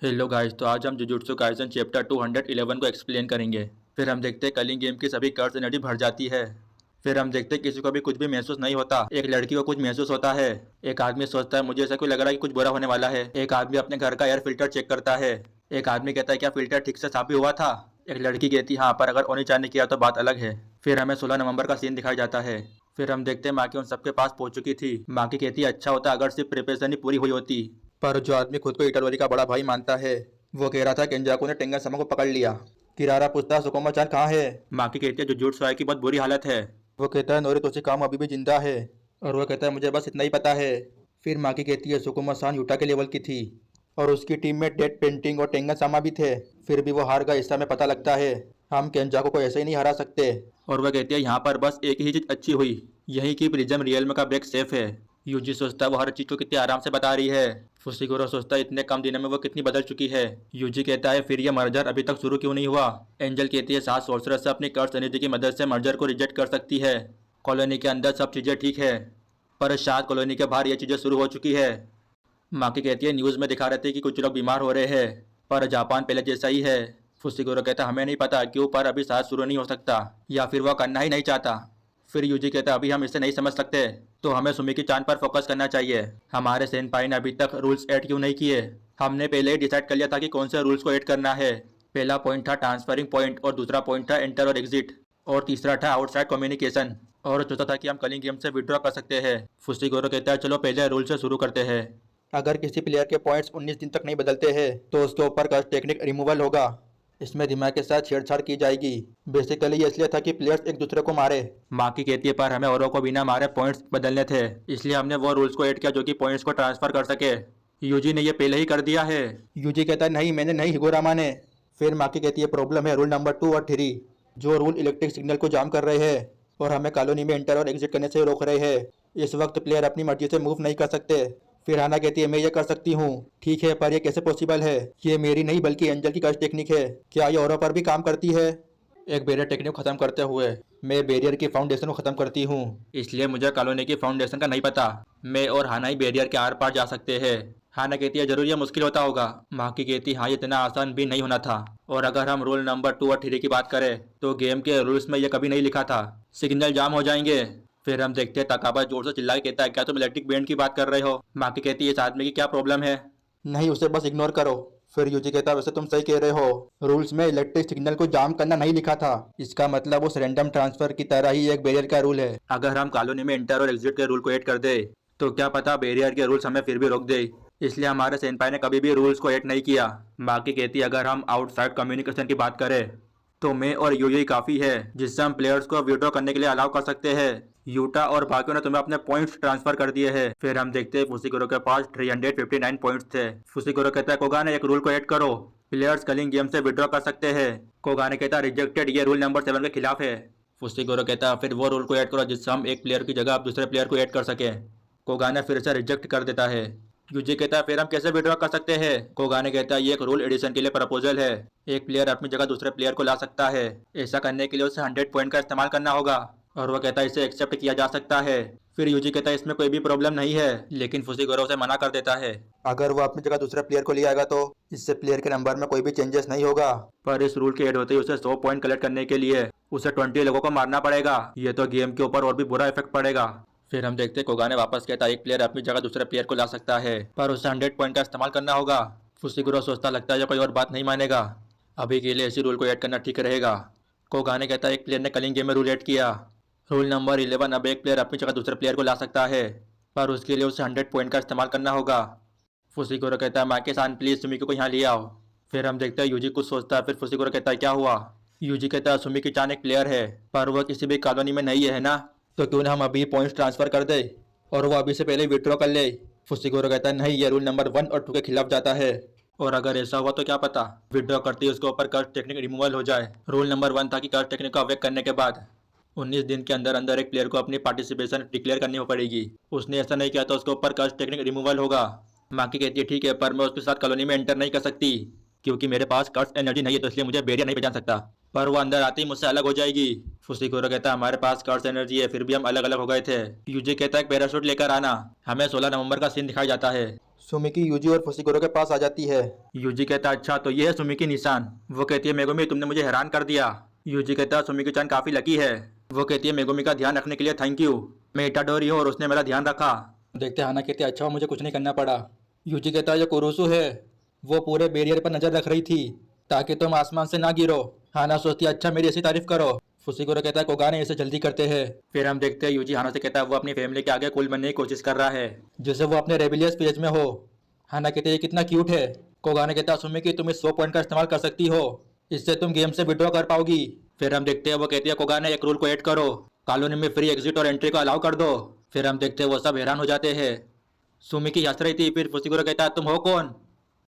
Hello guys, तो आज हम जुजुत्सु काइसन चैप्टर 211 को एक्सप्लेन करेंगे। फिर हम देखते हैं कलिंग गेम की सभी कर्स एनर्जी भर जाती है। फिर हम देखते हैं किसी को भी कुछ भी महसूस नहीं होता। एक लड़की को कुछ महसूस होता है। एक आदमी सोचता है मुझे ऐसा क्यों लग रहा है कि कुछ बुरा होने वाला है। एक आदमी अपने घर का एयर फिल्टर चेक करता है। एक आदमी कहता है क्या फिल्टर ठीक से साफ भी हुआ था। एक लड़की कहती है हाँ, पर अगर ओनी चाय ने किया तो बात अलग है। फिर हमें 16 नवंबर का सीन दिखाया जाता है। फिर हम देखते हैं माँ की उन सबके पास पहुंच चुकी थी। माँ की कहती है अच्छा होता अगर सिर्फ प्रिपरेशन ही पूरी हुई होती। पर जो आदमी खुद को इटरवरी का बड़ा भाई मानता है वो कह रहा था केंजाकू ने टेंगन sama को पकड़ लिया। किरारा पूछता है सुकुमा चान कहाँ है। माँ की कहती है जुजुत्सु की बहुत बुरी हालत है। वो कहता है नोरितोशी काम अभी भी जिंदा है। और वो कहता है मुझे बस इतना ही पता है। फिर माँ की कहती है सुकुमा सान यूटा के लेवल की थी और उसकी टीम में डेड पेंटिंग और टेंगन sama भी थे। फिर भी वो हार गए, ऐसा में पता लगता है हम केंजाकू को ऐसे ही नहीं हरा सकते। और वह कहती है यहाँ पर बस एक ही चीज अच्छी हुई, यही कि प्रिज्म रियल्म का ब्रेक सेफ है। यूजी सोचता है वो हर चीज को कितनी आराम से बता रही है। फुशिगोरो सोचता है इतने कम दिनों में वो कितनी बदल चुकी है। यूजी कहता है फिर ये मर्जर अभी तक शुरू क्यों नहीं हुआ। एंजल कहती है सात सोर्सरर से अपनी कर्स एनर्जी की मदद से मर्जर को रिजेक्ट कर सकती है। कॉलोनी के अंदर सब चीजें ठीक है पर शायद कॉलोनी के बाहर ये चीजें शुरू हो चुकी है। माँ की कहती है न्यूज में दिखा रहे थे कि कुछ लोग बीमार हो रहे हैं पर जापान पहले जैसा ही है। फुशिगोरो कहता हमें नहीं पता क्यों, पर अभी शायद शुरू नहीं हो सकता या फिर वह करना ही नहीं चाहता। फिर यूजी कहता अभी हम इसे नहीं समझ सकते तो हमें सुमी की चांद पर फोकस करना चाहिए। हमारे सेनपाई ने अभी तक रूल्स ऐड क्यों नहीं किए। हमने पहले ही डिसाइड कर लिया था कि कौन से रूल्स को ऐड करना है। पहला पॉइंट था ट्रांसफरिंग पॉइंट और दूसरा पॉइंट था एंटर और एग्जिट और तीसरा था आउटसाइड कम्युनिकेशन और चौथा था कि हम कलिंग गेम से विड्रॉ कर सकते हैं। फुशिगोरो कहता है चलो पहले रूल से शुरू करते हैं। अगर किसी प्लेयर के पॉइंट्स 19 दिन तक नहीं बदलते हैं तो उसके ऊपर कर्स टेक्निक रिमूवल होगा। इसमें दिमाग के साथ छेड़छाड़ की जाएगी। बेसिकली ये इसलिए था कि प्लेयर्स एक दूसरे को मारे। माँ की कहती है पर हमें औरों को बिना मारे पॉइंट्स बदलने थे, इसलिए हमने वो रूल्स को ऐड किया जो कि पॉइंट्स को ट्रांसफर कर सके। यूजी ने ये पहले ही कर दिया है। यूजी कहता है नहीं मैंने नहीं, हिगोरामा ने। फिर माँ की कहती है प्रॉब्लम है रूल नंबर 2 और 3, जो रूल इलेक्ट्रिक सिग्नल को जाम कर रहे हैं और हमें कॉलोनी में एंटर और एग्जिट करने से रोक रहे हैं। इस वक्त प्लेयर अपनी मर्जी से मूव नहीं कर सकते। फिर हाना कहती है मैं ये कर सकती हूँ। ठीक है पर ये कैसे पॉसिबल है। ये मेरी नहीं बल्कि एंजल की कर्स टेक्निक है। क्या ये औरों पर भी काम करती है। एक बैरियर टेक्निक खत्म करते हुए मैं बैरियर की फाउंडेशन को खत्म करती हूँ, इसलिए मुझे कॉलोनी की फाउंडेशन का नहीं पता। मैं और हाना ही बैरियर के आर पार जा सकते हैं। हाना कहती है जरूर ये मुश्किल होता होगा। माँ की कहती हाँ ये इतना आसान भी नहीं होना था। और अगर हम रूल नंबर 2 और 3 की बात करें तो गेम के रूल्स में ये कभी नहीं लिखा था, सिग्नल जाम हो जाएंगे। फिर हम देखते हैं तकाबा जोर से चिल्ला के कहता है क्या तुम इलेक्ट्रिक बैंड की बात कर रहे हो। माँ की कहती है इस आदमी की क्या प्रॉब्लम है। नहीं उसे बस इग्नोर करो। फिर यूजी कहता है वैसे तुम सही कह रहे हो, रूल्स में इलेक्ट्रिक सिग्नल को जाम करना नहीं लिखा था। इसका मतलब उस रैंडम ट्रांसफर की तरह ही एक बैरियर का रूल है। अगर हम कॉलोनी में इंटर और एग्जिट के रूल को ऐड कर दे तो क्या पता बैरियर के रूल्स हमें फिर भी रोक दे, इसलिए हमारे सेनपाई ने कभी भी रूल्स को ऐड नहीं किया। माँ की कहती है अगर हम आउटसाइड कम्युनिकेशन की बात करें तो मैं और यूजी काफी है जिससे हम प्लेयर्स को विड्रॉ करने के लिए अलाउ कर सकते हैं। यूटा और बाकियों ने तुम्हें अपने पॉइंट्स ट्रांसफर कर दिए हैं। फिर हम देखते हैं फुशिगोरो के पास 359 पॉइंट्स थे। फुशिगोरो कहता है कोगा ने एक रूल को ऐड करो, प्लेयर्स कलिंग गेम से विड्रॉ कर सकते हैं। कोगा ने कहता है रिजेक्टेड, ये रूल नंबर 7 के खिलाफ है। फुशिगोरो कहता है फिर वो रूल को ऐड करो जिससे हम एक प्लेयर की जगह आप दूसरे प्लेयर को ऐड कर सके। कोगा ने फिर से रिजेक्ट कर देता है। यूजी कहता है फिर हम कैसे विड्रॉ कर सकते हैं। कोगा ने कहता है ये एक रूल एडिशन के लिए प्रपोजल है, एक प्लेयर अपनी जगह दूसरे प्लेयर को ला सकता है। ऐसा करने के लिए उसे 100 पॉइंट का इस्तेमाल करना होगा और वह कहता है इसे एक्सेप्ट किया जा सकता है। फिर यूजी कहता है इसमें कोई भी प्रॉब्लम नहीं है, लेकिन फुशिगोरो उसे मना कर देता है। अगर वो अपनी जगह दूसरे प्लेयर को ले आएगा तो इससे प्लेयर के नंबर में कोई भी चेंजेस नहीं होगा। पर इस रूल के ऐड होते ही उसे 100 पॉइंट कलेक्ट करने के लिए उसे 20 लोगों को मारना पड़ेगा। ये तो गेम के ऊपर और भी बुरा इफेक्ट पड़ेगा। फिर हम देखते कोगा ने वापस कहता है एक प्लेयर अपनी जगह दूसरे प्लेयर को ला सकता है पर उसे 100 पॉइंट का इस्तेमाल करना होगा। फुशिगोरो सोचता लगता है कोई और बात नहीं मानेगा, अभी के लिए इसी रूल को ऐड करना ठीक रहेगा। कोगा ने कहता है एक प्लेयर ने कलिंग गेम में रूल ऐड किया, रूल नंबर 11, अब एक प्लेयर अपनी जगह दूसरे प्लेयर को ला सकता है पर उसके लिए उसे 100 पॉइंट का इस्तेमाल करना होगा। फुशिगोरो कहता है माँ के साथ प्लीज सुमी को यहाँ ले आओ। फिर हम देखते हैं यूजी कुछ सोचता है। फिर फुशिगोरो कहता है क्या हुआ। यूजी कहता है सुमी की चान एक प्लेयर है पर वह किसी भी कॉलोनी में नहीं है ना, तो क्यों ना हम अभी पॉइंट्स ट्रांसफर कर दे और वो अभी से पहले विड्रॉ कर ले। फुशिगोरो कहता है नहीं, ये रूल नंबर 1 और 2 के खिलाफ जाता है और अगर ऐसा हुआ तो क्या पता विड्रॉ करते ही उसके ऊपर कर्स टेक्निक रिमूवल हो जाए। रूल नंबर 1 था कि कर्स टेक्निक को अवेक करने के बाद 19 दिन के अंदर अंदर एक प्लेयर को अपनी पार्टिसिपेशन डिक्लेयर करनी पड़ेगी। उसने ऐसा नहीं किया तो उसके ऊपर कर्स टेक्निक रिमूवल होगा। माँ की कहती है ठीक है पर मैं उसके साथ कॉलोनी में एंटर नहीं कर सकती क्योंकि मेरे पास कर्स एनर्जी नहीं है, तो इसलिए मुझे बैरियर नहीं पहचान सकता, पर वो अंदर आते ही मुझसे अलग हो जाएगी। फुशिगोरो कहता है हमारे पास कर्स एनर्जी है फिर भी हम अलग अलग हो गए थे। यूजी कहता है पैराशूट लेकर आना। हमें 16 नवंबर का सीन दिखाया जाता है। सुमिकी यूजी और फुसिकोरो के पास आ जाती है। यूजी कहता अच्छा तो ये है सुमिकी निशान। वो कहती है मेगुमी तुमने मुझे हैरान कर दिया। यूजी कहता सुमिकी चान काफी लकी है। वो कहती है मेगुमी का ध्यान रखने के लिए थैंक यू। मैं इटाडोरी हूँ और उसने मेरा ध्यान रखा। देखते हाना कहती अच्छा मुझे कुछ नहीं करना पड़ा। यूजी कहता ये कुरुसु है। वो पूरे बैरियर पर नजर रख रही थी ताकि तुम आसमान से ना गिरो। हाना सोचती है अच्छा मेरी ऐसी तारीफ करो। फुसिकोरो कहता है कोगाने इसे जल्दी करते हैं। फिर हम देखते हैं यूजी हाना से कहता है वो अपनी फैमिली के आगे कूल बनने की कोशिश कर रहा है जैसे वो अपने रेबिलियस फेज में हो। हाना कहते हैं ये कितना क्यूट है। कोगाने कहता है सुमिकी तुम इस 100 पॉइंट का इस्तेमाल कर सकती हो। इससे तुम गेम से विड्रॉ कर पाओगी। फिर हम देखते हैं वो कहती है कोगाने एक रूल को ऐड करो। कॉलोनी में फ्री एग्जिट और एंट्री को अलाउ कर दो। फिर हम देखते हैं वो सब हैरान हो जाते हैं। सुमिकी हंस रही थी। फिर फुसिकोरो कहता है तुम हो कौन।